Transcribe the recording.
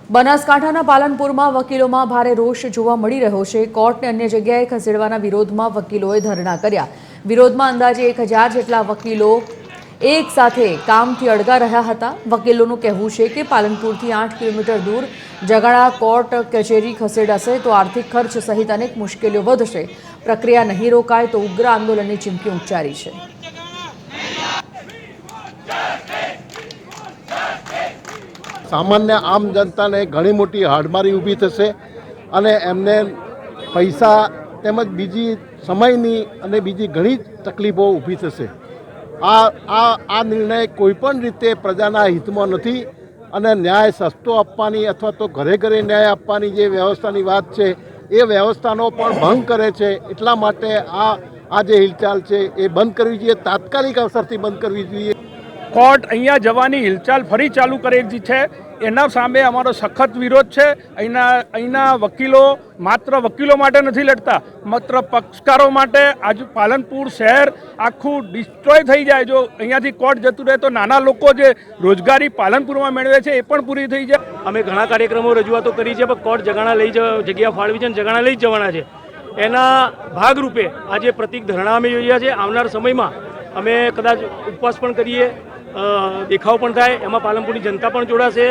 બનાસકાંઠાના પાલનપુરમાં વકીલોમાં ભારે રોષ જોવા મળી રહ્યો છે। કોર્ટને અન્ય જગ્યાએ ખસેડવાના વિરોધમાં વકીલોએ ધરણા કર્યા। વિરોધમાં અંદાજે 1000 જેટલા વકીલો એક સાથે કામથી અળગા રહ્યા હતા। વકીલોનું કહેવું છે કે પાલનપુરથી 8 કિલોમીટર દૂર જગાડા કોર્ટ કચેરી ખસેડાશે તો આર્થિક ખર્ચ સહિત અનેક મુશ્કેલીઓ વધશે। પ્રક્રિયા નહીં રોકાય તો ઉગ્ર આંદોલનની ચીમકી ઉચ્ચારી છે। सामान्य आम जनता ने घणी मोटी हाडमारी ऊभी थशे अने एमने पैसा तेमज बीजी समयनी अने बीजी घणी तकलीफों ऊभी थशे। आ निर्णय कोईपण रीते प्रजाना हितमां नथी अने न्याय सस्तो आपवानी अथवा तो घरे घरे न्याय आपवानी जे व्यवस्थानी वात छे ए व्यवस्थानो पण भंग करे छे। एटला माटे आ जे हिलचाल छे ए बंद करवी जोईए, तात्कालिक अवसरथी बंद करवी जोईए। कोर्ट अहींया जवानी हिलचाल फरी चालू करेली छे एना सामे अमारो सखत विरोध छे। अहींना वकीलो मात्र वकीलो माटे नथी लड़ता, मात्र पक्षकारो माटे। आज पालनपुर शहर आखू डिस्ट्रॉय थई जाय जो अहींयाथी कोर्ट जतुं रहे तो नाना लोको जे रोजगारी पालनपुरमां मेळवे छे ए पण पूरी थई जाय। अमे घणा कार्यक्रमों रजूआतो करी छे पण कोर्ट जगाणा लई जग्या फाळवी छे, जगाणा लई जवाना छे। एना भागरूपे आज प्रतीक धरણા अमे योज्या छे। आवनार समयमां अमे कदाच उपवास पण करीए, देखाव पण थाय, एमां पालनपुरनी जनता पण जोड़ाशे।